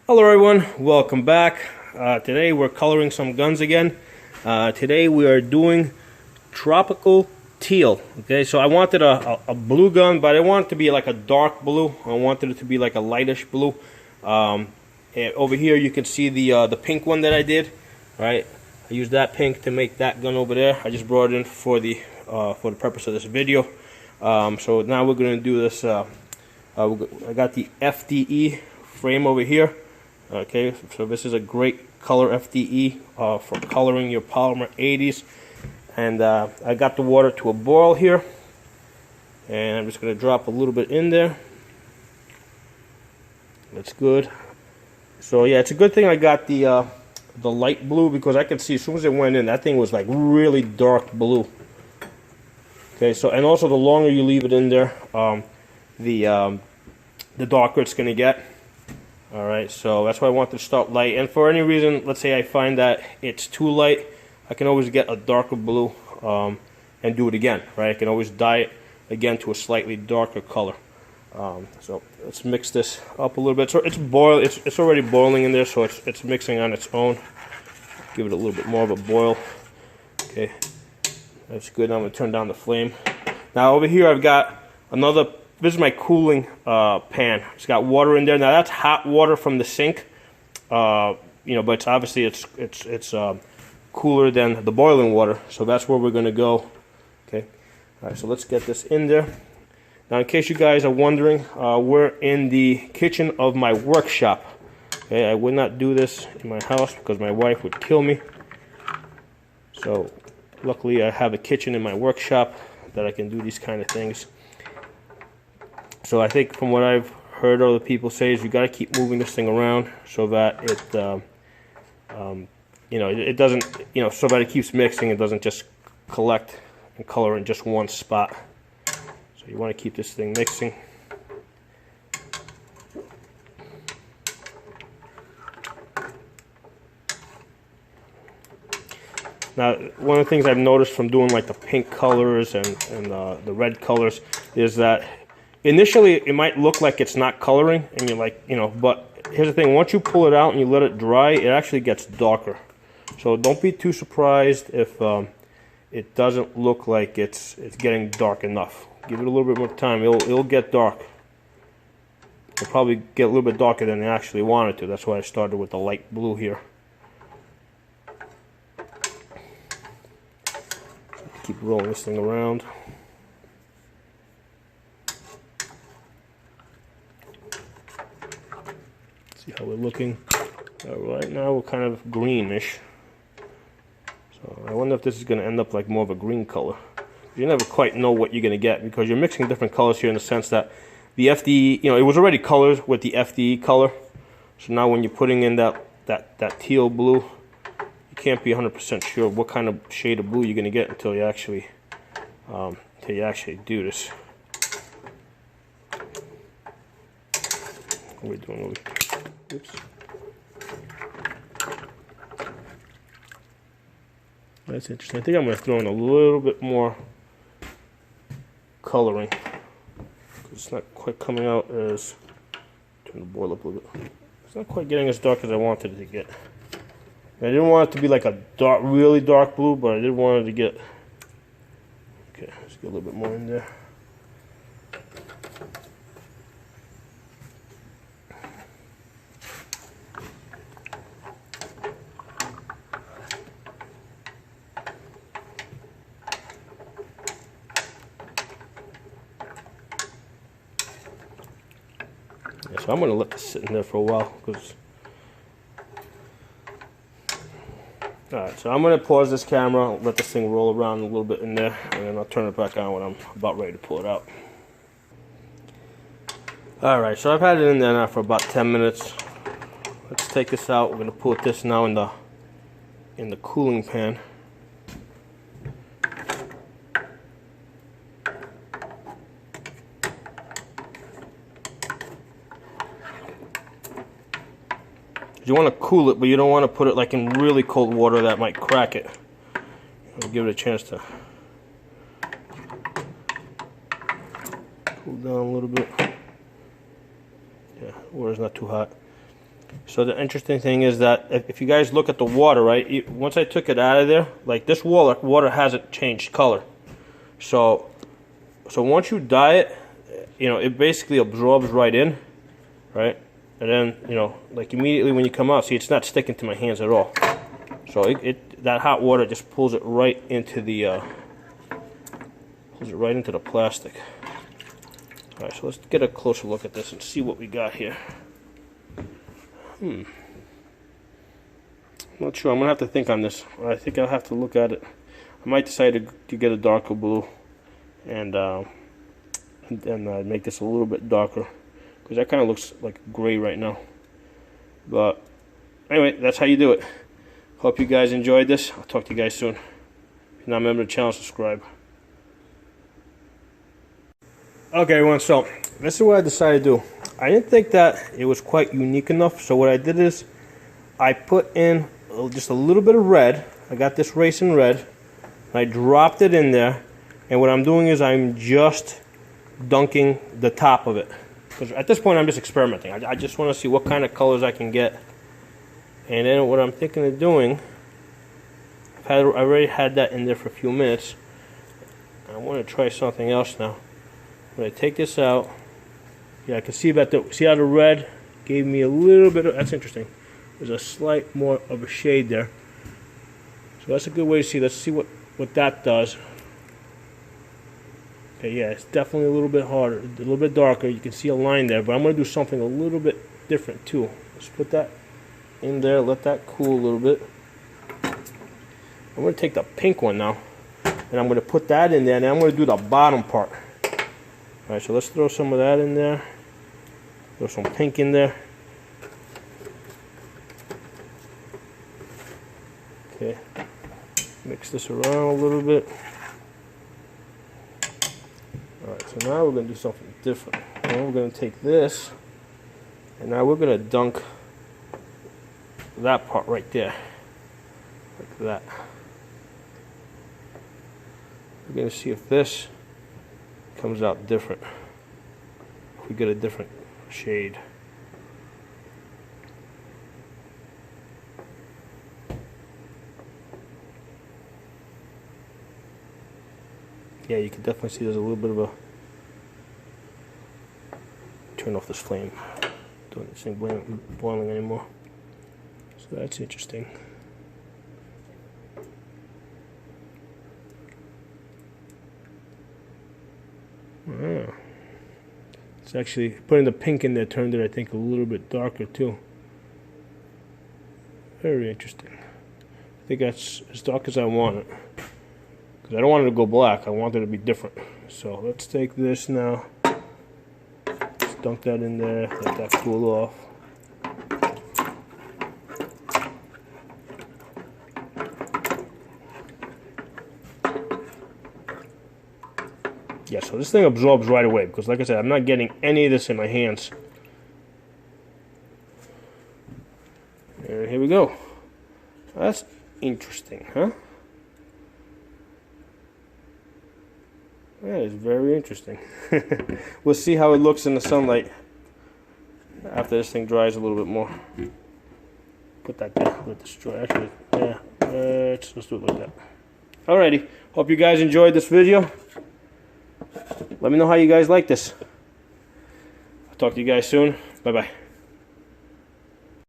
Hello everyone, welcome back. Today we're coloring some guns again. Today we are doing tropical teal. Okay, so I wanted a blue gun, but I want it to be like a dark blue. I wanted it to be like a lightish blue. And over here you can see the pink one that I did. Right, I used that pink to make that gun over there. I just brought it in for the purpose of this video. So now we're going to do this. I got the FDE frame over here. Okay, so this is a great color FDE for coloring your Polymer 80s. And I got the water to a boil here. And I'm just going to drop a little bit in there. That's good. So yeah, it's a good thing I got the light blue, because I could see as soon as it went in, that thing was like really dark blue. Okay, so and also the longer you leave it in there, the darker it's going to get. Alright, so that's why I want to start light. And for any reason, let's say I find that it's too light, I can always get a darker blue and do it again. Right, I can always dye it again to a slightly darker color. So let's mix this up a little bit. So it's already boiling in there, so it's mixing on its own. Give it a little bit more of a boil. Okay, that's good. Now I'm going to turn down the flame. Now over here I've got another. This is my cooling pan. It's got water in there. Now that's hot water from the sink, but it's obviously it's cooler than the boiling water. So that's where we're going to go. Okay. All right. So let's get this in there. Now, in case you guys are wondering, we're in the kitchen of my workshop. Okay. I would not do this in my house because my wife would kill me. So luckily, I have a kitchen in my workshop that I can do these kind of things. So I think from what I've heard other people say is you got to keep moving this thing around so that it, it doesn't, so that it keeps mixing. It doesn't just collect and color in just one spot. So you want to keep this thing mixing. Now, one of the things I've noticed from doing like the pink colors and the red colors is that initially it might look like it's not coloring, and you're like, but here's the thing, once you pull it out and you let it dry, it actually gets darker. So don't be too surprised if it doesn't look like it's getting dark enough. Give it a little bit more time, it'll get dark. It'll probably get a little bit darker than it actually wanted to. That's why I started with the light blue here. Keep rolling this thing around. See how we're looking. Right now we're kind of greenish. So I wonder if this is going to end up like more of a green color. You never quite know what you're going to get because you're mixing different colors here in the sense that the FDE, it was already colored with the FDE color. So now when you're putting in that teal blue, you can't be 100% sure what kind of shade of blue you're going to get until you actually do this. What are we doing over here? Oops. That's interesting. I think I'm going to throw in a little bit more coloring. It's not quite coming out as... Turn the boil up a little bit. It's not quite getting as dark as I wanted it to get. I didn't want it to be like a dark, really dark blue, but I did want it to get... Okay, let's get a little bit more in there. So I'm going to let this sit in there for a while because... Alright, so I'm going to pause this camera, let this thing roll around a little bit in there, and then I'll turn it back on when I'm about ready to pull it out. Alright, so I've had it in there now for about 10 minutes. Let's take this out. We're going to put this now in the cooling pan. You want to cool it, but you don't want to put it like in really cold water that might crack it. Give it a chance to cool down a little bit. Yeah, water's not too hot. So the interesting thing is that if you guys look at the water, right, once I took it out of there, like this water hasn't changed color. So once you dye it, you know, it basically absorbs right in, right? And then, you know, like immediately when you come out, see, it's not sticking to my hands at all. So that hot water just pulls it right into the plastic. All right, so let's get a closer look at this and see what we got here. I'm not sure. I'm gonna have to think on this. I think I'll have to look at it. I might decide to get a darker blue and make this a little bit darker, because that kind of looks like gray right now. But anyway, that's how you do it. Hope you guys enjoyed this. I'll talk to you guys soon. If you're not a member of the channel, subscribe. Okay, everyone, so this is what I decided to do. I didn't think that it was quite unique enough, so what I did is I put in just a little bit of red. I got this racing red. I dropped it in there, and what I'm doing is I'm just dunking the top of it. Because at this point I'm just experimenting. I just want to see what kind of colors I can get. And then what I'm thinking of doing, I already had that in there for a few minutes. I want to try something else now. When I take this out, yeah, I can see that see how the red gave me a little bit of, that's interesting. There's a slight more of a shade there. So that's a good way to see. Let's see what that does. Okay, yeah, it's definitely a little bit harder, a little bit darker. You can see a line there, but I'm going to do something a little bit different too. Let's put that in there, let that cool a little bit. I'm going to take the pink one now, and I'm going to put that in there, and then I'm going to do the bottom part. Alright, so let's throw some of that in there. Throw some pink in there. Okay, mix this around a little bit. Alright, so now we're going to do something different. Now we're going to take this, and now we're going to dunk that part right there. Like that. We're going to see if this comes out different. If we get a different shade. Yeah, you can definitely see there's a little bit of a, turn off this flame, don't this thing boiling anymore. So that's interesting. Oh. It's actually, putting the pink in there turned it, I think, a little bit darker too. Very interesting. I think that's as dark as I want it. Because I don't want it to go black, I want it to be different. So let's take this now. Just dunk that in there, let that cool off. Yeah, so this thing absorbs right away, because like I said, I'm not getting any of this in my hands. And here we go. That's interesting, huh? That is very interesting. We'll see how it looks in the sunlight after this thing dries a little bit more. Put that there. Let this dry. Actually, yeah. Let's do it like that. Alrighty. Hope you guys enjoyed this video. Let me know how you guys like this. I'll talk to you guys soon. Bye-bye.